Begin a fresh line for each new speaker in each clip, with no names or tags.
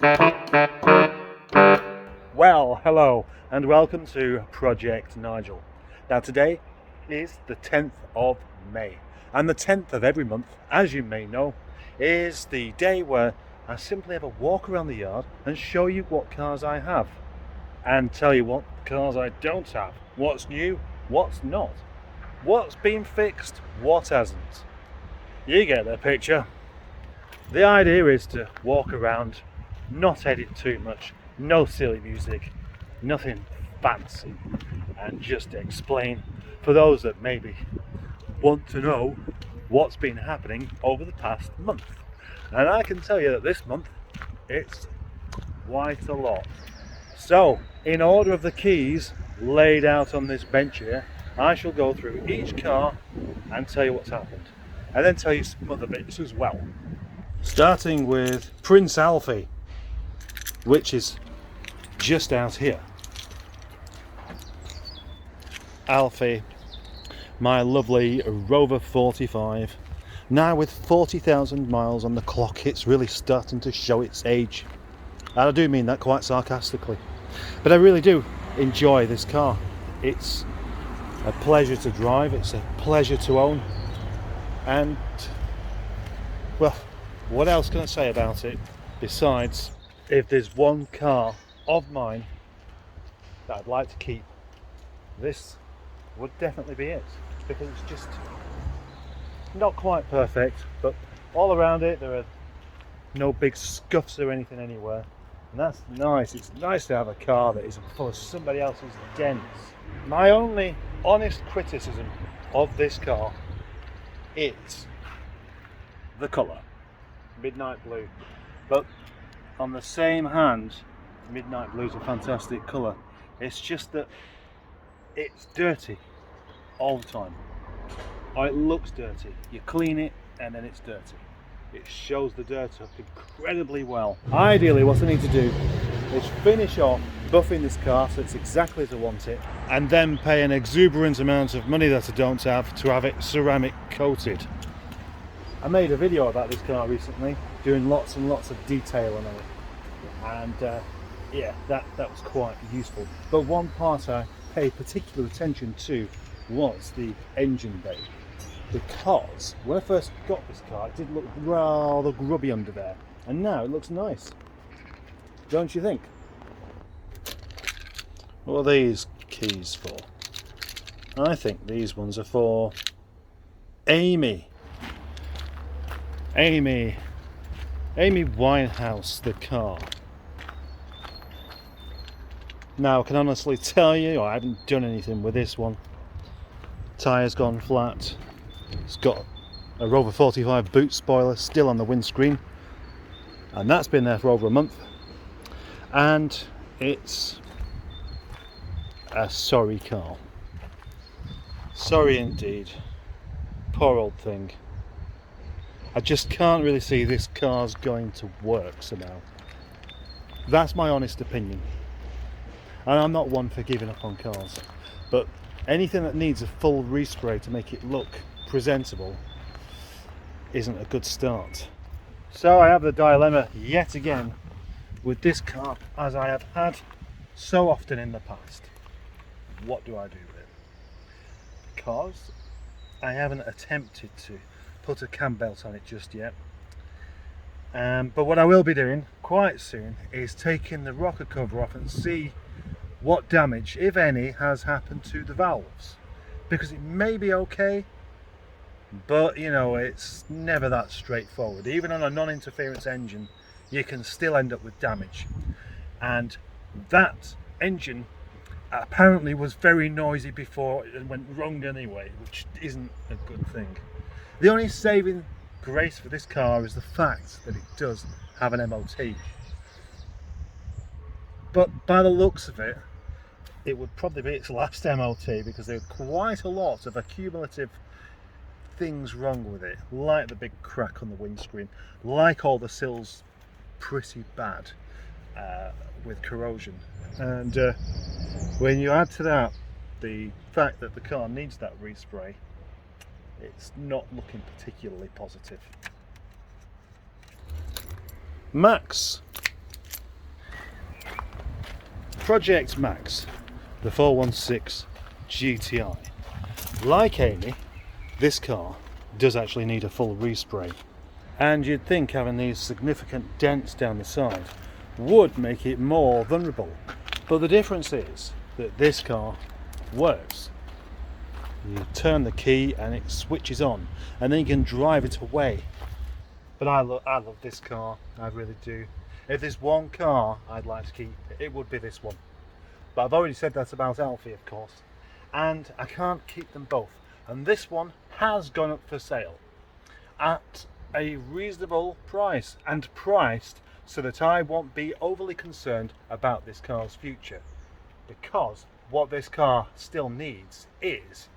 Well, hello and welcome to Project Nigel. Now today is the 10th of May, and the 10th of every month, as you may know, is the day where I simply have a walk around the yard and show you what cars I have and tell you what cars I don't have, what's new, what's not, what's been fixed, what hasn't. You get the picture. The idea is to walk around, not edit too much, no silly music, nothing fancy, and just explain for those that maybe want to know what's been happening over the past month. And I can tell you that this month it's quite a lot. So, in order of the keys laid out on this bench here, I shall go through each car and tell you what's happened, and then tell you some other bits as well. Starting with Prince Alfie, which is just out here. Alfie, my lovely Rover 45, now with 40,000 miles on the clock, it's really starting to show its age. And I do mean that quite sarcastically. But I really do enjoy this car. It's a pleasure to drive, it's a pleasure to own, and well, what else can I say about it besides, if there's one car of mine that I'd like to keep, this would definitely be it, because it's just not quite perfect, but all around it there are no big scuffs or anything anywhere, and that's nice. It's nice to have a car that isn't full of somebody else's dents. My only honest criticism of this car is the colour, midnight blue. But on the same hand, midnight blue is a fantastic colour. It's just that it's dirty all the time. Or it looks dirty. You clean it and then it's dirty. It shows the dirt up incredibly well. Ideally, what I need to do is finish off buffing this car so it's exactly as I want it, and then pay an exuberant amount of money that I don't have to have it ceramic coated. I made a video about this car recently, doing lots and lots of detail on it, and yeah, that was quite useful. But one part I paid particular attention to was the engine bay, because when I first got this car it did look rather grubby under there, and now it looks nice, don't you think? What are these keys for? I think these ones are for Amy Winehouse, the car. Now I can honestly tell you, I haven't done anything with this one. Tyre's gone flat. It's got a Rover 45 boot spoiler still on the windscreen, and that's been there for over a month, and it's a sorry car. Sorry indeed. Poor old thing. I just can't really see this car's going to work somehow. That's my honest opinion. And I'm not one for giving up on cars, but anything that needs a full respray to make it look presentable isn't a good start. So I have the dilemma yet again with this car, as I have had so often in the past. What do I do with it? Because I haven't attempted to put a cam belt on it just yet. But what I will be doing quite soon is taking the rocker cover off and see what damage, if any, has happened to the valves. Because it may be okay, but you know, it's never that straightforward. Even on a non-interference engine, you can still end up with damage. And that engine apparently was very noisy before it went wrong anyway, which isn't a good thing. The only saving grace for this car is the fact that it does have an MOT. But by the looks of it, it would probably be its last MOT, because there are quite a lot of accumulative things wrong with it, like the big crack on the windscreen, like all the sills pretty bad with corrosion. And when you add to that the fact that the car needs that respray, it's not looking particularly positive. Max Project Max, the 416 GTI. Like Amy, this car does actually need a full respray, and you'd think having these significant dents down the side would make it more vulnerable, but the difference is that this car works. You turn the key and it switches on, and then you can drive it away. But I love this car, I really do. If there's one car I'd like to keep, it would be this one. But I've already said that about Alfie, of course, and I can't keep them both. And this one has gone up for sale at a reasonable price, and priced so that I won't be overly concerned about this car's future, because what this car still needs is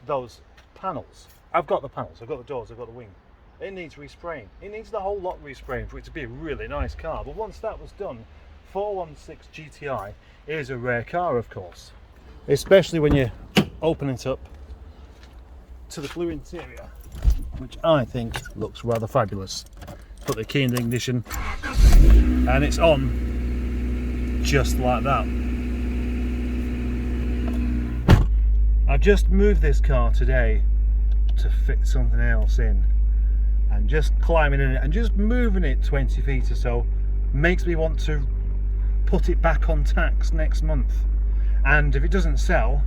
those panels. I've got the panels, I've got the doors, I've got the wing. It needs respraying. It needs the whole lot respraying for it to be a really nice car. But once that was done, 416 GTI is a rare car, of course, especially when you open it up to the blue interior, which I think looks rather fabulous. Put the key in the ignition and it's on just like that. I just moved this car today to fit something else in, and just climbing in it and just moving it 20 feet or so makes me want to put it back on tax next month. And if it doesn't sell,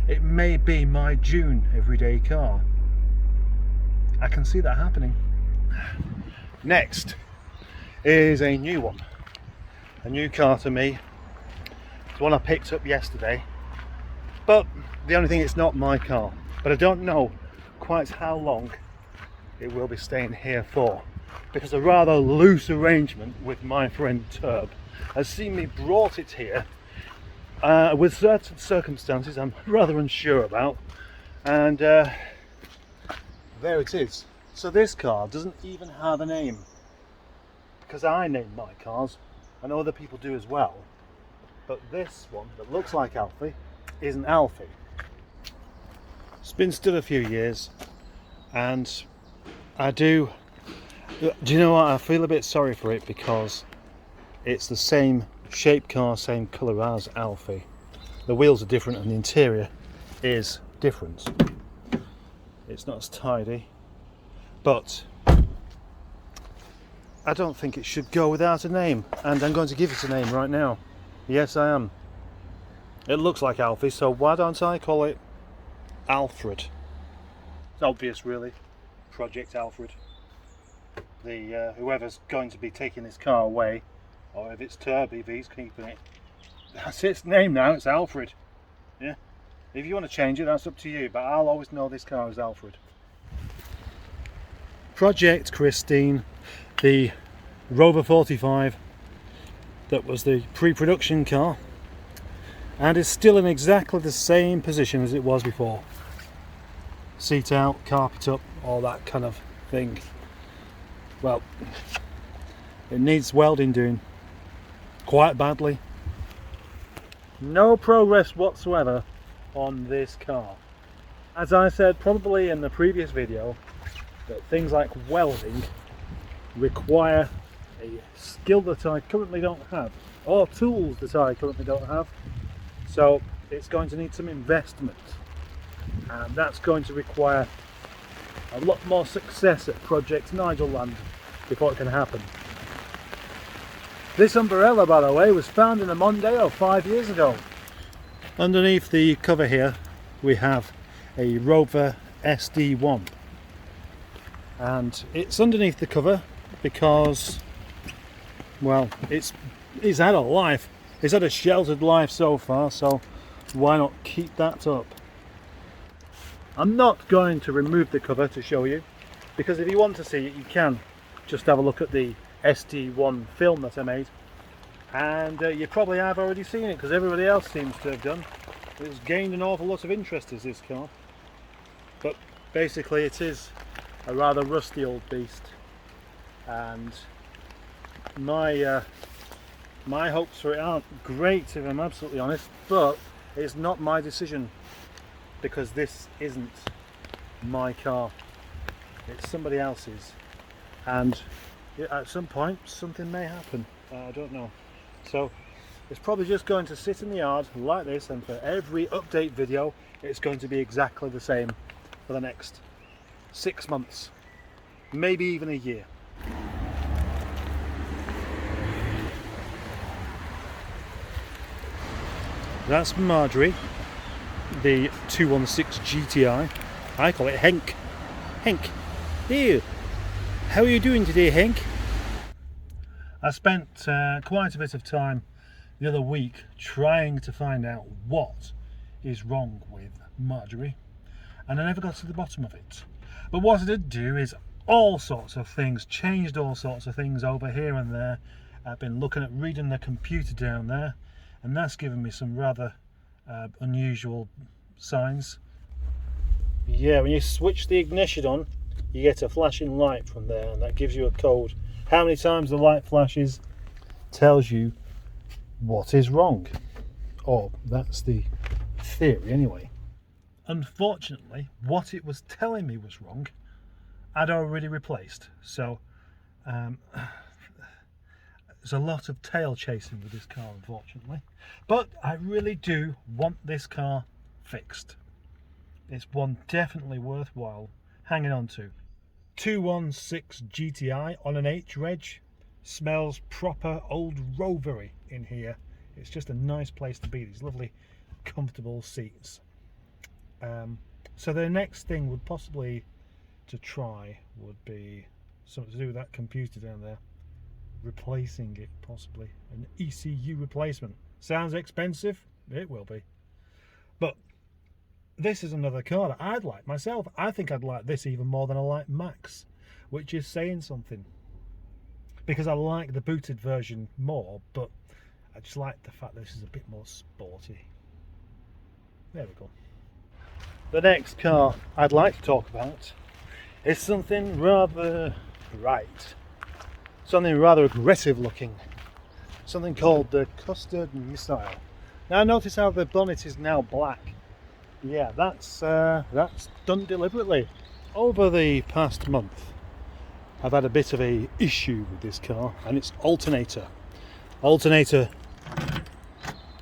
it may be my June everyday car. I can see that happening. Next is a new one, a new car to me. It's one I picked up yesterday, but the only thing, it's not my car. But I don't know quite how long it will be staying here for, because a rather loose arrangement with my friend Turb has seen me brought it here with certain circumstances I'm rather unsure about, and there it is. So this car doesn't even have a name, because I name my cars and other people do as well, but this one that looks like Alfie isn't Alfie. It's been stood a few years, and do you know what, I feel a bit sorry for it, because it's the same shape car, same colour as Alfie. The wheels are different and the interior is different. It's not as tidy, but I don't think it should go without a name, and I'm going to give it a name right now. Yes, I am. It looks like Alfie, so why don't I call it Alfred? It's obvious, really. Project Alfred. The whoever's going to be taking this car away, or if it's Turby, if he's keeping it, that's its name now. It's Alfred. Yeah. If you want to change it, that's up to you. But I'll always know this car is Alfred. Project Christine, the Rover 45, that was the pre-production car, and is still in exactly the same position as it was before. Seat out, carpet up, all that kind of thing. Well, it needs welding doing quite badly. No progress whatsoever on this car. As I said probably in the previous video, that things like welding require a skill that I currently don't have, or tools that I currently don't have. So it's going to need some investment, and that's going to require a lot more success at Project Nigel Land before it can happen. This umbrella, by the way, was found in a Mondeo 5 years ago. Underneath the cover here we have a Rover SD1, and it's underneath the cover because, well, it's had a life. It's had a sheltered life so far, so why not keep that up? I'm not going to remove the cover to show you, because if you want to see it, you can just have a look at the SD1 film that I made, and you probably have already seen it, because everybody else seems to have done. It's gained an awful lot of interest as this car, but basically it is a rather rusty old beast, and my hopes for it aren't great, if I'm absolutely honest, but it's not my decision, because this isn't my car, it's somebody else's, and at some point something may happen. I don't know. So It's probably just going to sit in the yard like this, and for every update video it's going to be exactly the same for the next 6 months, maybe even a year. That's Marjorie, the 216 GTI. I call it Henk. Henk, here. How are you doing today, Henk? I spent quite a bit of time the other week trying to find out what is wrong with Marjorie, and I never got to the bottom of it. But what I did do is all sorts of things, changed all sorts of things over here and there. I've been looking at reading the computer down there, and that's given me some rather unusual signs. Yeah, when you switch the ignition on, you get a flashing light from there, and that gives you a code. How many times the light flashes tells you what is wrong. Or that's the theory anyway. Unfortunately, what it was telling me was wrong, I'd already replaced. So there's a lot of tail chasing with this car, unfortunately. But I really do want this car fixed. It's one definitely worthwhile hanging on to. 216 GTI on an H-Reg. Smells proper old Rovery in here. It's just a nice place to be. These lovely comfortable seats. So the next thing would possibly to try would be something to do with that computer down there. Replacing it, possibly. An ECU replacement. Sounds expensive? It will be. But this is another car that I'd like myself. I think I'd like this even more than I like Max, which is saying something. Because I like the booted version more, but I just like the fact that this is a bit more sporty. There we go. The next car I'd like to talk about is something rather bright. Something rather aggressive looking. Something called the Custard Missile. Now notice how the bonnet is now black. Yeah, that's done deliberately. Over the past month, I've had a bit of a issue with this car, and it's alternator. Alternator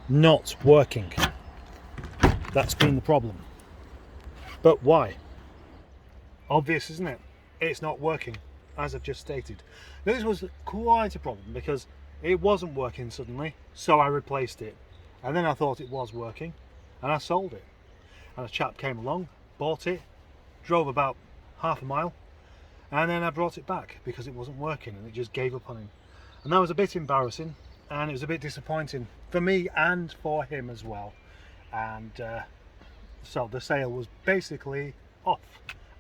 not working. That's been the problem. But why? Obvious, isn't it? It's not working, as I've just stated. Now, this was quite a problem because it wasn't working suddenly, so I replaced it. And then I thought it was working, and I sold it. And a chap came along, bought it, drove about half a mile, and then I brought it back because it wasn't working, and it just gave up on him. And that was a bit embarrassing, and it was a bit disappointing for me and for him as well. And so the sale was basically off,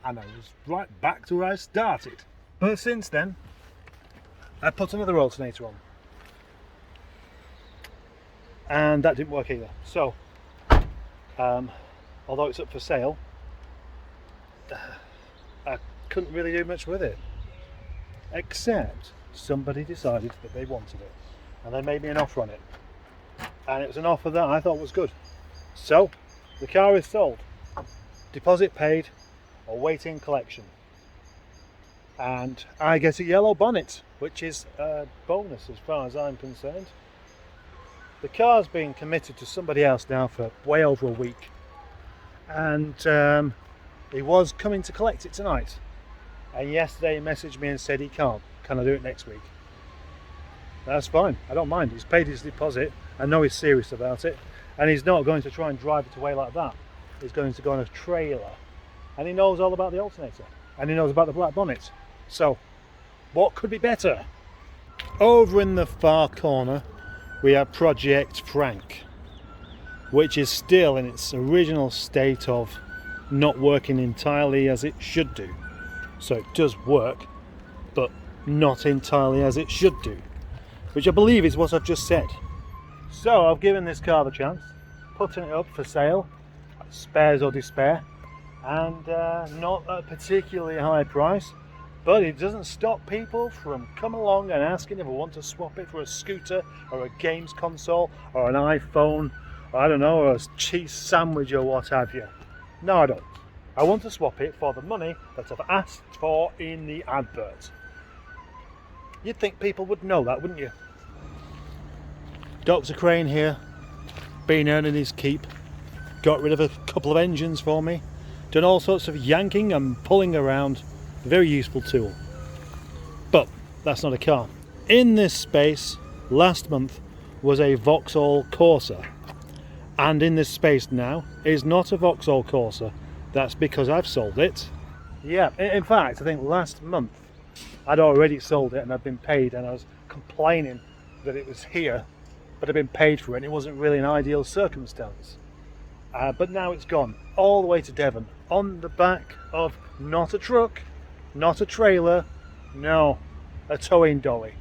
and I was right back to where I started. But since then, I put another alternator on, and that didn't work either. So although it's up for sale, I couldn't really do much with it, except somebody decided that they wanted it, and they made me an offer on it, and it was an offer that I thought was good. So the car is sold, deposit paid, awaiting collection, and I get a yellow bonnet, which is a bonus as far as I'm concerned. The car's been committed to somebody else now for way over a week, and he was coming to collect it tonight, and yesterday he messaged me and said he can't. Can I do it next week? That's fine, I don't mind. He's paid his deposit. I know he's serious about it, and he's not going to try and drive it away like that. He's going to go on a trailer, and he knows all about the alternator, and he knows about the black bonnet. So what could be better? Over in the far corner we have Project Frank, which is still in its original state of not working entirely as it should do. So it does work, but not entirely as it should do, which I believe is what I've just said. So I've given this car the chance, putting it up for sale at spares or despair, and not at a particularly high price, but it doesn't stop people from coming along and asking if I want to swap it for a scooter or a games console or an iPhone, or I don't know, or a cheese sandwich or what have you. No, I don't. I want to swap it for the money that I've asked for in the advert. You'd think people would know that, wouldn't you? Dr. Crane here, been earning his keep, got rid of a couple of engines for me, done all sorts of yanking and pulling around, a very useful tool. But that's not a car. In this space, last month was a Vauxhall Corsa, and in this space now is not a Vauxhall Corsa. That's because I've sold it. Yeah, in fact, I think last month I'd already sold it and I'd been paid, and I was complaining that it was here, but I'd been paid for it and it wasn't really an ideal circumstance. But now it's gone all the way to Devon on the back of not a truck, not a trailer, no, a towing dolly.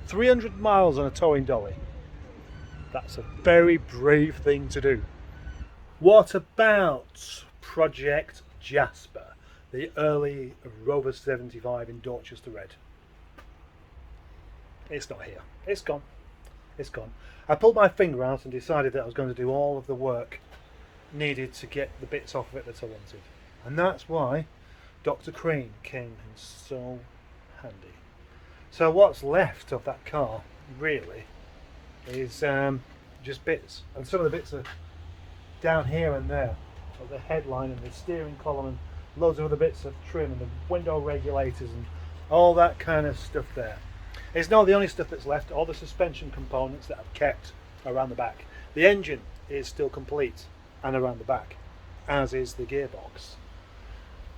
300 miles on a towing dolly. That's a very brave thing to do. What about Project Jasper, the early Rover 75 in Dorchester Red? It's not here. It's gone. It's gone. I pulled my finger out and decided that I was going to do all of the work needed to get the bits off of it that I wanted. And that's why Dr. Crane came in so handy. So what's left of that car, really, is just bits. And some of the bits are down here and there. So the headline and the steering column and loads of other bits of trim and the window regulators and all that kind of stuff there. It's not the only stuff that's left. All the suspension components that I've kept around the back. The engine is still complete and around the back, as is the gearbox.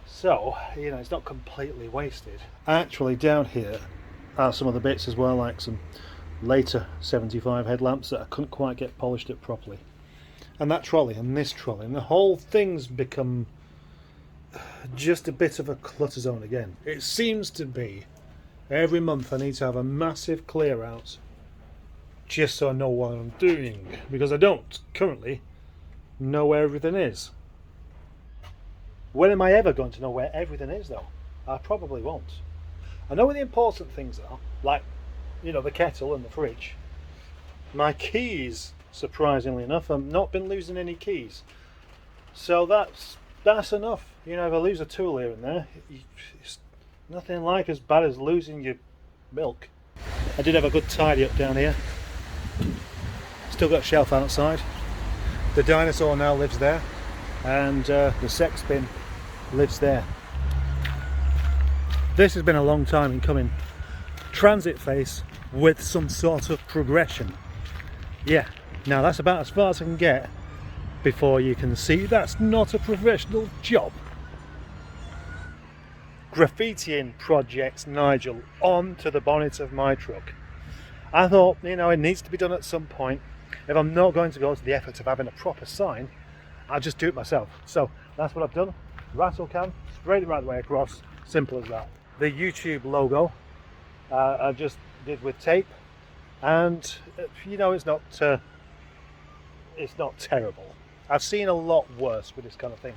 So, you know, it's not completely wasted. Actually, down here are some of the bits as well, like some later 75 headlamps that I couldn't quite get polished up properly. And that trolley and this trolley and the whole thing's become just a bit of a clutter zone again. It seems to be every month I need to have a massive clear out just so I know what I'm doing, because I don't currently know where everything is. When am I ever going to know where everything is though? I probably won't. I know where the important things are, like, you know, the kettle and the fridge. My keys, surprisingly enough, I've not been losing any keys. So that's enough. You know, if I lose a tool here and there, it's nothing like as bad as losing your milk. I did have a good tidy up down here. Still got a shelf outside. The dinosaur now lives there, and the sex bin lives there. This has been a long time in coming. Transit face with some sort of progression. Yeah, now that's about as far as I can get before you can see that's not a professional job. Graffitiing projects Nigel onto the bonnet of my truck. I thought, you know, it needs to be done at some point. If I'm not going to go to the effort of having a proper sign, I'll just do it myself. So that's what I've done. Rattle can, straight right the way across, simple as that. The YouTube logo I just did with tape, and you know, it's not terrible. I've seen a lot worse with this kind of thing,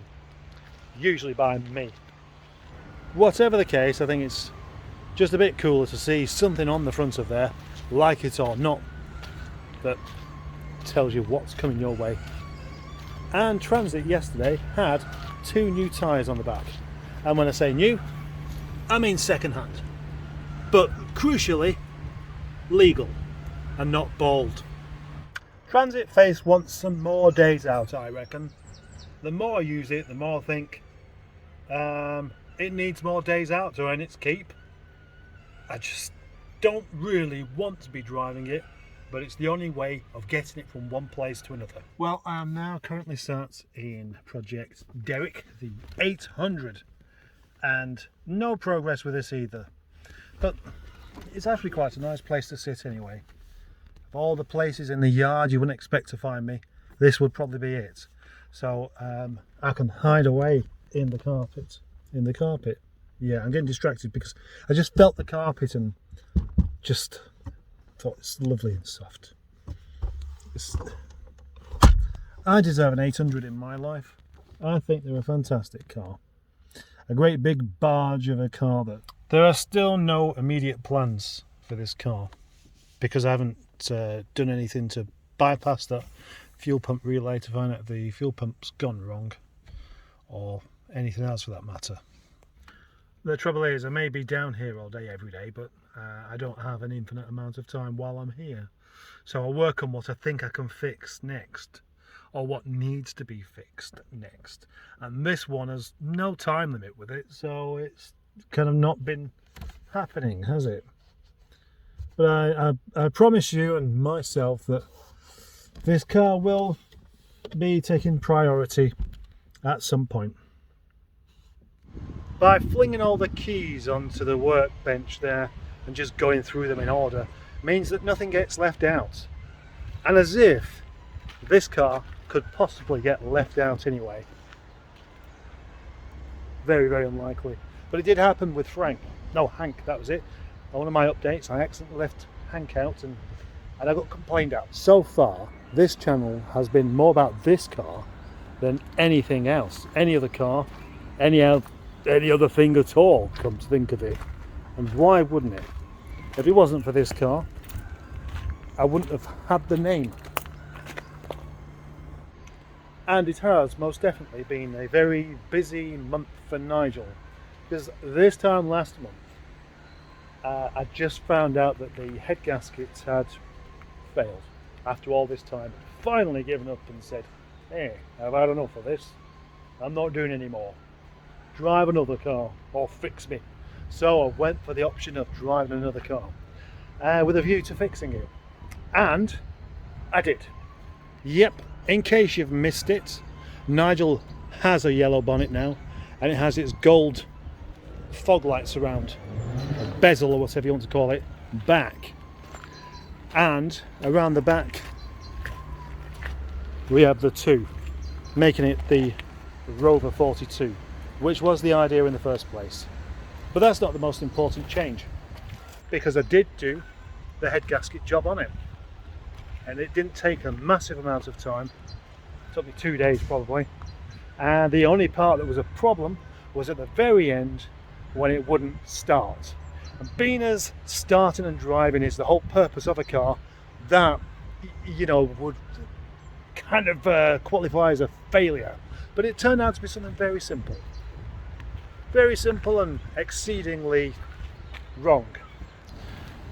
usually by me. Whatever the case, I think it's just a bit cooler to see something on the front of there, like it or not, that tells you what's coming your way. And Transit yesterday had 2 new tyres on the back, and when I say new, I mean second hand, but crucially legal and not bald. Transit face wants some more days out, I reckon. The more I use it, the more I think it needs more days out to earn its keep. I just don't really want to be driving it, but it's the only way of getting it from one place to another. Well, I am now currently sat in Project Derrick, the 800, and no progress with this either. But it's actually quite a nice place to sit anyway. Of all the places in the yard you wouldn't expect to find me, this would probably be it. So I can hide away in the carpet. Yeah, I'm getting distracted because I just felt the carpet and just thought it's lovely and soft. I deserve an 800 in my life. I think they're a fantastic car. A great big barge of a car. That there are still no immediate plans for this car because I haven't done anything to bypass that fuel pump relay to find out if the fuel pump's gone wrong or anything else for that matter. The trouble is, I may be down here all day every day, but I don't have an infinite amount of time while I'm here. So I'll work on what I think I can fix next, or what needs to be fixed next. And this one has no time limit with it, so it's kind of not been happening, has it? But I promise you and myself that this car will be taking priority at some point. By flinging all the keys onto the workbench there and just going through them in order means that nothing gets left out. And as if this car could possibly get left out anyway. Very, very unlikely. But it did happen with Hank, that was it. On one of my updates I accidentally left Hank out and I got complained out. So far this channel has been more about this car than anything else. Any other car, any other thing at all, come to think of it. And why wouldn't it? If it wasn't for this car, I wouldn't have had the name. And it has most definitely been a very busy month for Nigel, because this time last month I just found out that the head gaskets had failed. After all this time, finally given up and said, hey, I've had enough of this, I'm not doing any more. Drive another car or fix me. So I went for the option of driving another car with a view to fixing it, and I did. Yep, in case you've missed it, Nigel has a yellow bonnet now, and it has its gold fog lights around, a bezel or whatever you want to call it, back. And around the back we have the 2, making it the Rover 42, which was the idea in the first place. But that's not the most important change, because I did do the head gasket job on it, and it didn't take a massive amount of time. It took me 2 days probably, and the only part that was a problem was at the very end when it wouldn't start. And being as starting and driving is the whole purpose of a car, that, you know, would kind of qualify as a failure. But it turned out to be something very simple. Very simple and exceedingly wrong.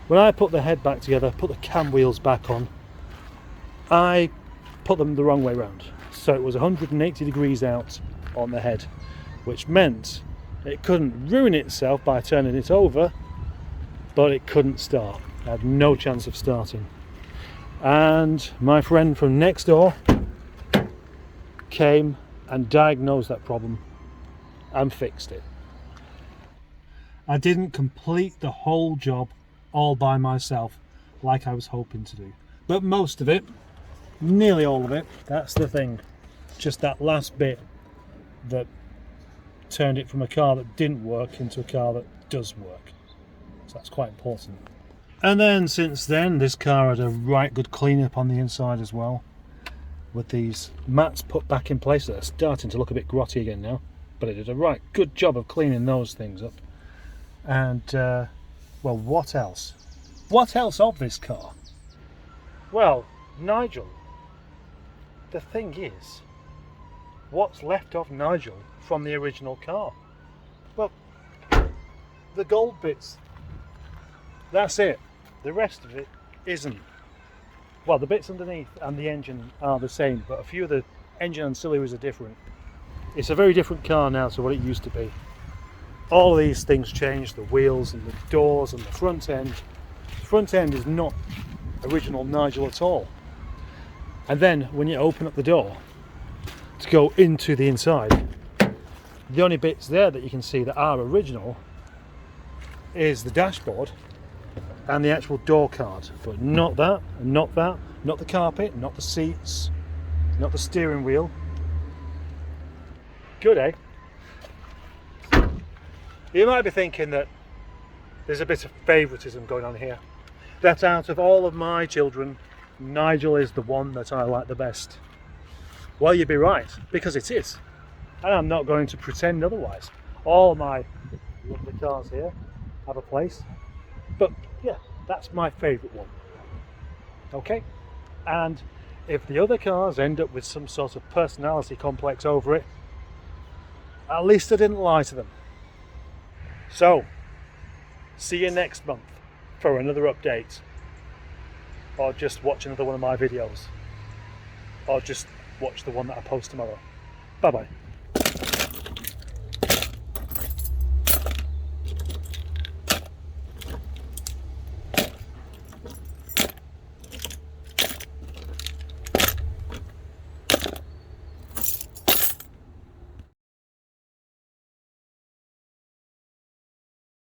When I put the head back together, put the cam wheels back on, I put them the wrong way round. So it was 180 degrees out on the head, which meant it couldn't ruin itself by turning it over, but it couldn't start. I had no chance of starting. And my friend from next door came and diagnosed that problem and fixed it. I didn't complete the whole job all by myself like I was hoping to do, but most of it, nearly all of it, that's the thing. Just that last bit that turned it from a car that didn't work into a car that does work. So that's quite important. And then since then, this car had a right good clean up on the inside as well, with these mats put back in place. They're starting to look a bit grotty again now, but it did a right good job of cleaning those things up. And well, what else? What else of this car? Well, Nigel, the thing is, what's left of Nigel from the original car? Well, the gold bits. That's it. The rest of it isn't. Well, the bits underneath and the engine are the same, but a few of the engine ancillaries are different. It's a very different car now to what it used to be. All of these things changed, the wheels and the doors and the front end. The front end is not original Nigel at all. And then when you open up the door to go into the inside, the only bits there that you can see that are original is the dashboard and the actual door card, but not that, and not that, not the carpet, not the seats, not the steering wheel. Good, eh? You might be thinking that there's a bit of favouritism going on here, that out of all of my children, Nigel is the one that I like the best. Well, you'd be right, because it is, and I'm not going to pretend otherwise. All my lovely cars here have a place, but yeah, that's my favourite one. Okay, and if the other cars end up with some sort of personality complex over it, at least I didn't lie to them. So, see you next month for another update. Or just watch another one of my videos. Or just watch the one that I post tomorrow. Bye bye.